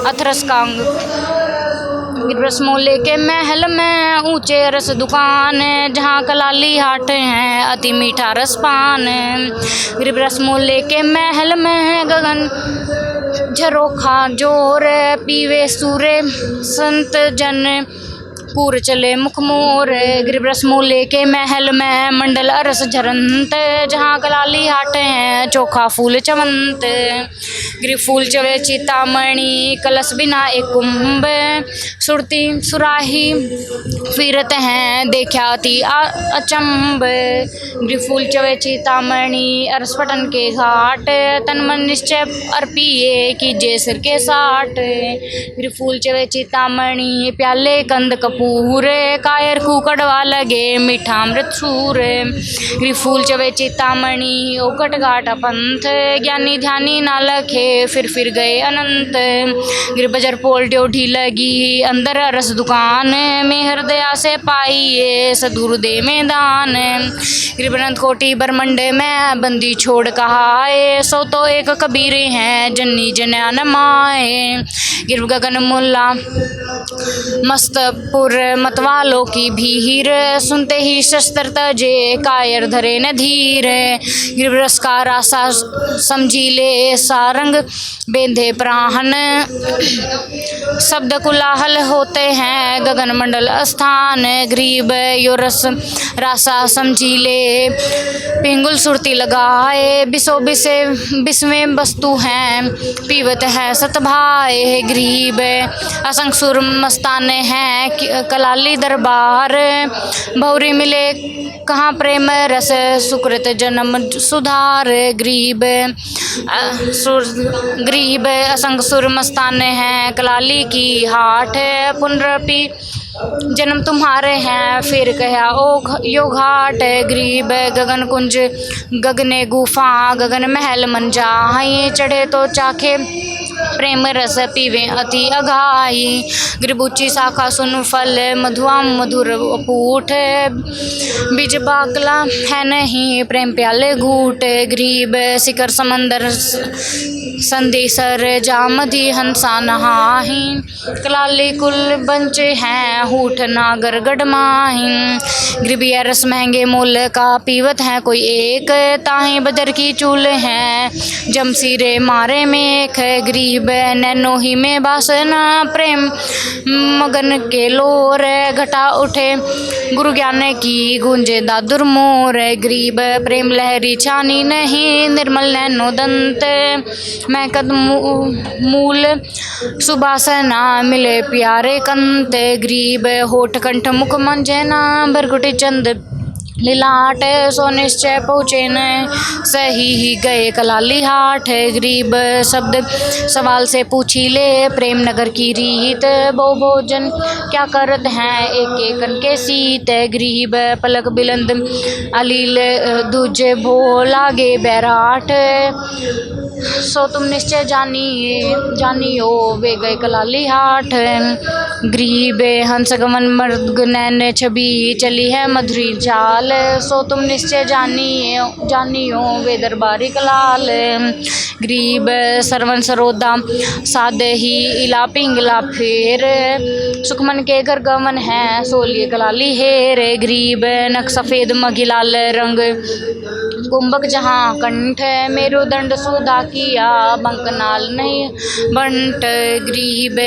अथरस Kong. रसमोले के महल में ऊंचे रस दुकान, जहाँ कलाली हाट हैं अति मीठा रसपान। रसमोले के महल में गगन झरोखा जोर, पीवे सूरे संत जन पूर चले मुख मोर। रसमोले के महल में मंडल अरस झरंत, जहाँ कलाली हाट हैं चोखा फूल चवंत। फूल चवे चितामणि कलश बिना एक कुंभ, सुरती सुराही फिरत हैं देखा अति अचंब। फूल चवे चितामणि अरस पटन के घाट, तन मन निश्चय अर्पिए कीजिए सिर के साठ। फूल चवे चितामणि प्याले कंद कपूर, कायर कुकड़वा लगे मीठा अमृत सूर। फूल चवे चितामणि ओकट घाट पंथ, ज्ञानी ध्यानी ना लखे फिर गए अनंत। बजर पोल ड्योढ़ी लगी अंदर रस दुकान, में हृदया से पाइए सदूर दे मैदान। अनंत कोटि बरमंडे में बंदी छोड़ कहाए, सो तो एक कबीर हैं जन्नी जन्यान माए। गगन मुल्ला मस्तपुर मतवालों की भीड़, सुनते ही शस्त्र तजे कायर धरे न धीर। गिरवरस का रासा समझी ले सारंग बेंधे प्राहन, शब्द कुलाहल होते हैं गगन मंडल स्थान। ग्रीब यो रस रासा समझी ले पिंगुल सुरती लगाए, बिसो बिसे बिस्वें वस्तु हैं पीवत है सतभाए। गरीब असंग सुर मस्ताने हैं कलाली दरबार, भौरी मिले कहाँ प्रेम रस सुकृत जन्म सुधार। गरीब असंग सुर मस्ताने हैं कलाली की हाट, पुनरपि जन्म तुम्हारे हैं फिर कहा ओ यो घाट। गरीब गगन कुंज गगने गुफा, गगन महल मन जाहि, चढ़े तो चाखे प्रेम रस पीवे अति अघाई। गिरबुची शाखा सुन फल मधुआ मधुर पूठ, बीज बाकला है नहीं प्रेम प्याले घूट। गरीब शिखर समंदर संदेसर जामधी हंसा नहाही, कलाली कुल बंचे हैं हूठ नागर गढ़माही। ग्रीबिया रस महंगे मोल का पीवत है कोई एक, ताही बदर की चूल हैं जमसीरे मारे मेख। गरीब नैनो ही में बासना प्रेम मगन के लोर, घटा उठे गुरु ज्ञान की गूंजे दादुर मोर। गरीब प्रेम लहरी छानी नहीं निर्मल नैनो दंत, मैं कद मूल सुबासना मिले प्यारे कंत। गरीब होठ कंठ मुख मंजना भरगुटी चंद लीलाट, सो निश्चय पहुँचे न सही ही गए कलाली हाट। गरीब शब्द सवाल से पूछी ले प्रेम नगर की रीत, बहु भोजन क्या करत हैं एक एक के सीत। गरीब पलक बिलंद अलील दूजे भो लागे बैराट, सो तुम निश्चय जानियो वे गए कलाली हाट। गरीब हंस गमन मर्द नैन छवि चली है मधुरी चाल, सो तुम निश्चय जानियो वे दरबारी कलाल। गरीब सरवन सरोदा साध ही इला पिंगला फेर, सुखमन के घर गमन है सोलिए कलाली हेर। गरीब नक सफ़ेद मघिलाल रंग कुंभक जहाँ कंठ, मेरुदंड सुधा किया बंकनाल नहीं बंट। गरीब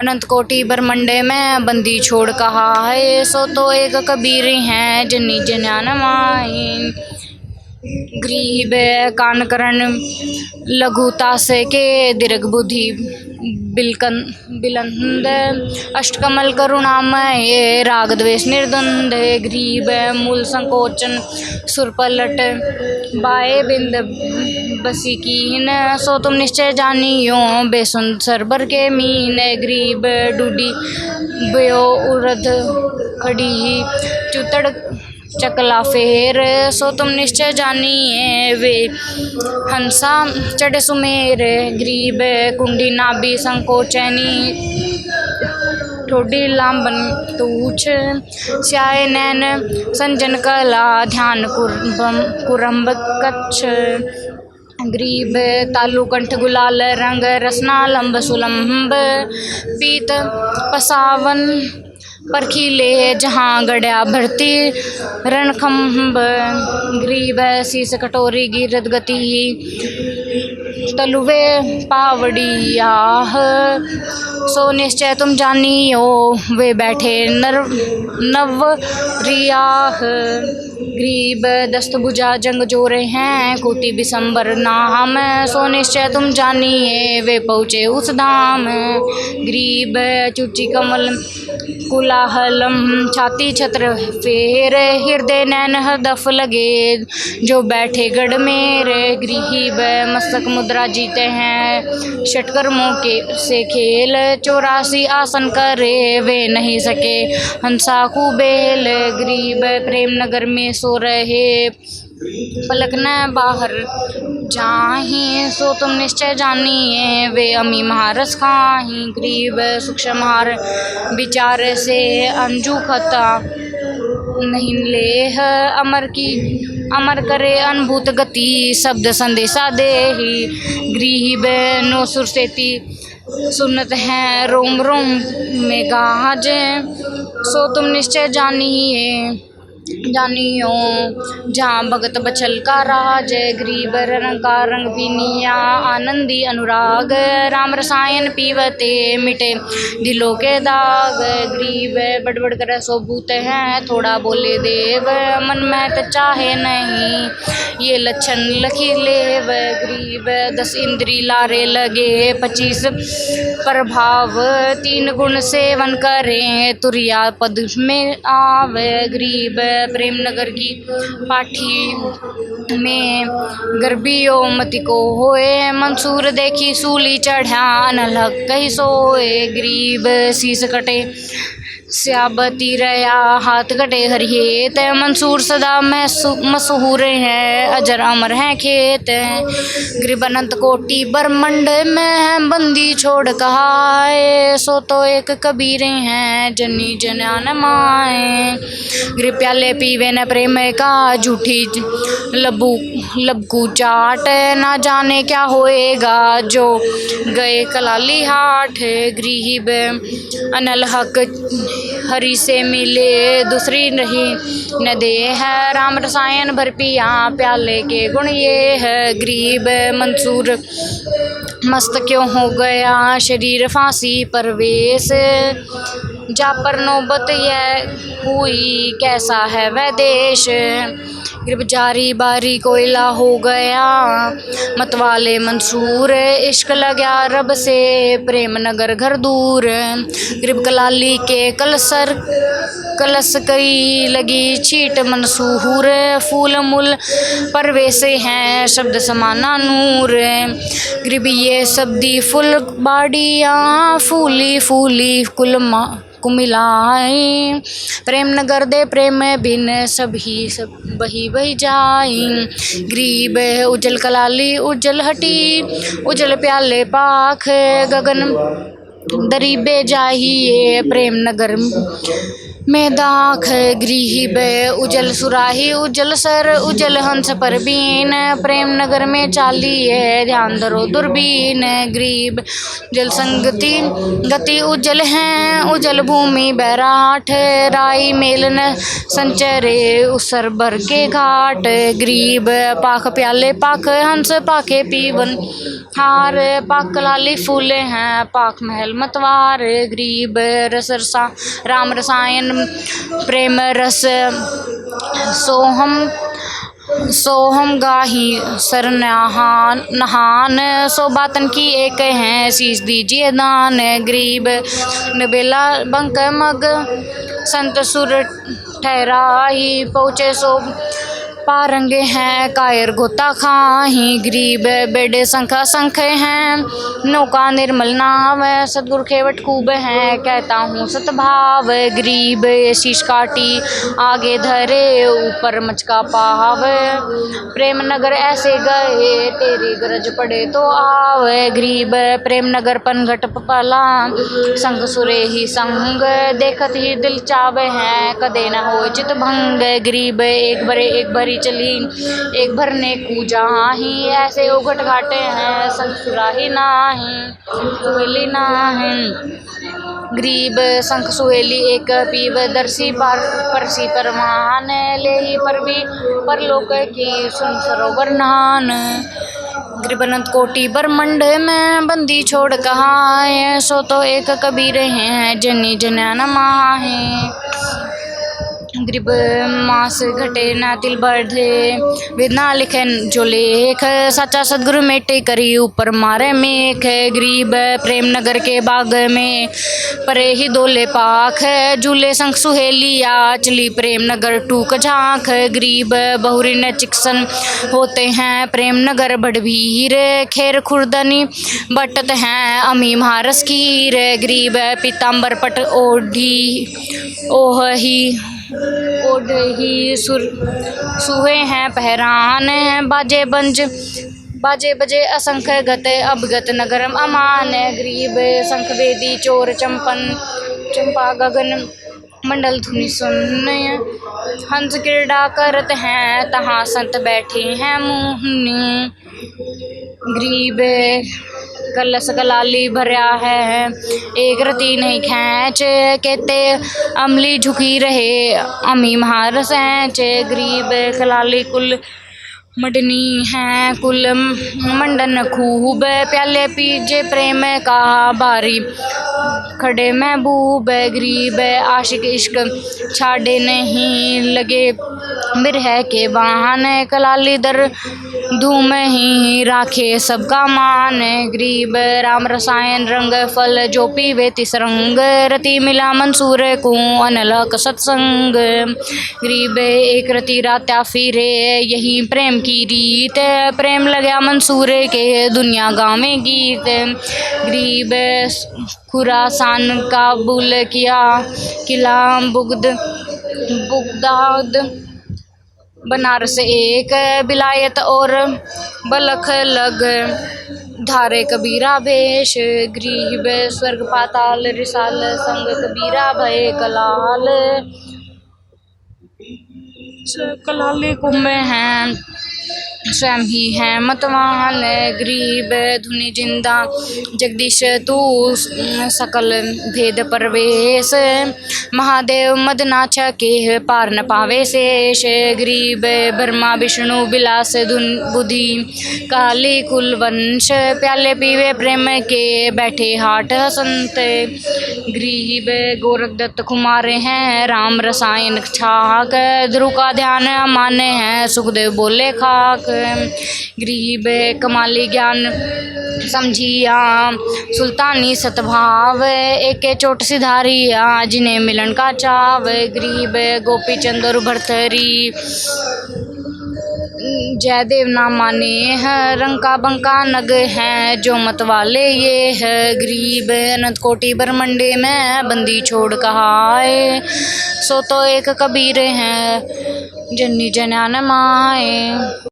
अनंत कोटि बरमंडे में बंदी छोड़ कहा है, सो तो एक कबीर हैं जन्नी जन्यान माई। गरीब कानकरण लघुता से के दीर्घ बुद्धि बिलंद, अष्टकमल करुणामय राग द्वेष निर्द्वंद। गरीब मूल संकोचन सुरपलट बाए बिंद बसी कीन, सो तुम निश्चय जानियो बेसुन सरबर के मीन। गरीब डूडी बयो उरध खड़ी चुतड़ चकला फेर, सो तुम निश्चय जानिए वे हंसा चढ़ सुमेर। गरीब कुंडी नाभि संकोचनी ठोडी लांबन तूछ, स्याय नैन संजन कला ध्यान कुरम्ब कच्छ। ग्रीब तालु कंठ गुलाल रंग रसना लंब सुलंब पीत पसावन परखीले जहाँ गड़या भरती रणखंब ग्रीब शीस कटोरी गिरद गति तलुवे पावड़ी आह सो निश्चय तुम जानियो वे बैठे नव रियाह ग्रीब दस्त भुजा जंग जोरे हैं कोटि बिसंबर नाम सो निश्चय तुम जानिए वे पहुँचे उस धाम ग्रीब चुची कमल कुलाहलम छाती छत्र फेर हृदय नैन हदफ लगे जो बैठे गढ़ मेरे ग्रीब मस्तक मुद्रा जीते हैं षटकर्मों के से खेल 84 आसन करे वे नहीं सके हंसा कुबेल ग्रीब प्रेम नगर में सो रहे पलक न बाहर जाही सो तुम निश्चय जानिए वे अमी महारस खाही ग्रीब सूक्ष्म हार विचार से अंजू खता नहीं लेह अमर करे अनुभूत गति शब्द संदेशा दे ही ग्रीब नो सुरसेती सुनत हैं रोम रोम में गाज सो तुम निश्चय जानियो जहाँ भगत बचल का राज ग्रीब रंग का रंग पीनिया आनंदी अनुराग राम रसायन पीवते मिटे दिलों के दाग ग्रीब बड़बड़ कर सो भूत हैं थोड़ा बोले देव मन में तो चाहे नहीं ये लक्षण लखी लेव ग्रीब 10 इंद्री लारे लगे 25 प्रभाव 3 गुण सेवन करें तुरिया पद में आवे ग्रीब प्रेम नगर की पाठी में गर्भियो मति को होए मंसूर देखी सूली चढ़ा अनलक कही सोए ग्रीब शीस कटे स्याबती रया हाथ कटे हरियत मंसूर सदा मशहूर हैं अजर अमर हैं खेत ग्रीब अनंत कोटि ब्रह्मंड में बंदी छोड़ कहाए सो तो एक कबीरे हैं जनी जनान माए ग्रीब प्याले पीवे न प्रेम का झूठी लबकू चाट ना जाने क्या होएगा जो गए कलाली हाट ग्रीब अनल हक हरि से मिले दूसरी नहीं न दे है राम रसायन भर पिया प्याले के गुण ये है ग्रीब मंसूर मस्त क्यों हो गया शरीर फांसी परवेश जा पर नौबत यह हुई कैसा है वह देश ग्रीब जारी बारी कोयला हो गया मतवाले मंसूर इश्क लगा रब से प्रेम नगर घर दूर ग्रीब कलाली के कलस कई लगी छीट मंसूर फूल मूल परवेश हैं शब्द समाना नूर ग्रीब ये शब्दी फुल बाड़ियाँ फूली फूली कुमिलाई प्रेम नगर दे प्रेम बिन सभी सब बही जाई ग्रीब उजल कलाली उजल हटी उजल प्याले पाख गगन दरीबे जाहिए प्रेम नगर में दाख ग्रीब उजल सुराही उजल सर उजल हंस पर बीन प्रेम नगर में चाली है ध्यान धरो दूरबीन ग्रीब जल संगति गति उजल हैं उजल भूमि बैराठ राई मेलन संचरे उसर भर के घाट ग्रीब पाख प्याले पाख हंस पाखे पीवन हार पाक लाली फूले हैं पाक महल मतवार ग्रीब रस रसा राम रसायन प्रेम रस सोहम गाही सर नहान सो बातन की एक हैं शीश दीजिए दान ग्रीब नबेला बंक मग संत सुर ठहराही पहुँचे सो पारंगे हैं कायर गोता खाही ग्रीब बेडे संखा संख हैं नौका निर्मल नाव सदगुरु खेवट खूब हैं कहता हूँ सतभाव ग्रीब शीश काटी आगे धरे ऊपर मचका पाव प्रेम नगर ऐसे गए तेरी गरज पड़े तो आव ग्रीब प्रेम नगर पनघट पला संग सुरे ही संग देखत ही दिल चावे हैं कदे न हो चित भंग ग्रीब एक भरे बारी चली, एक भरने कूजा ही, ऐसे उघट घाटे हैं संग सुराही नाही, सुहेली नाही। गरीब संख सुहेली एक पीब, दरसी पार परसी परमान, ले ही पर भी परलोक की सुन सरोवर नहान। गरीब अनंत कोटि ब्रह्मंड में बंदी छोड़ कहाँ, सो तो एक कबीर हैं जनी जनान माहे। गरीब मास घटे ना तिल बढ़े, वेद ना लिखे जो लेख, सच्चा सदगुरु मेटे करी ऊपर मारे मेख। गरीब प्रेम नगर के बाग में परे ही दोले पाख, झूले संग सुहेलिया चली प्रेम नगर टूक झांख। गरीब बहुरी न चिक्सन होते हैं प्रेम नगर बड़भीर, खेर खुर्दनी बटत हैं अमी महारस कीर। गरीब पीताम्बर पट ओढ़ ही सुहे हैं पहरान, बाजे बजे असंख्य गत अवगत नगरम अमान। गरीब शंख वेदी चोर चंपा गगन मंडल धुनि सुन, हंस क्रीड़ा करत हैं तहाँ संत बैठे हैं मुहनी। गरीब कलश कलाली भरया है एक रति नहीं खैच, कहते अमली झुकी रहे अमी महारस ऐच। गरीब कलाली कुल मडनी है कुल मंडन खूब, प्याले पीजे प्रेम का बारी खड़े महबूब। गरीब आशिक इश्क छाड़े नहीं लगे बिरह के वाहन, कलाली दर धूम ही राखे सबका मान। गरीब राम रसायन रंग फल जो पीवे तिस रंग, रति मिला मंसूर को अनलक सत्संग। गरीब एक रति रात्या फिरे यही प्रेम की रीत, प्रेम लगा मंसूर के दुनिया गावे गीत। गरीब खुरासान काबुल किया किला बुगदाद, बनारस एक बिलायत और बलख लग, धारे कबीरा भेष। गरीब स्वर्ग पाताल रिसाल संग कबीरा भय कलाल, कलाले कुंभ हैं स्वयं ही है मतवान। गरीब धुनि जिंदा जगदीश तू सकल भेद परवेश, महादेव मदनाच के पार न पावे शेष। गरीब ब्रह्मा विष्णु बिलास बुद्धि काली कुल वंश, प्याले पीवे प्रेम के बैठे हाट हसंत। गरीब गोरख दत्त कुमारे हैं राम रसायन छाक, ध्रुव का ध्यान माने हैं सुखदेव बोले खाक। गरीब कमाली ज्ञान समझिया सुल्तानी सतभाव, एक चोट सिधारिया जिन्हें मिलन का चाव। गरीब गोपी चंद और भरथरी जयदेव ना माने है, रंका बंका नग हैं जो मत वाले ये है। गरीब अनंत कोटि ब्रह्मंडे में बंदी छोड़ कहाए, सो तो एक कबीर हैं जन्नी जनान माए।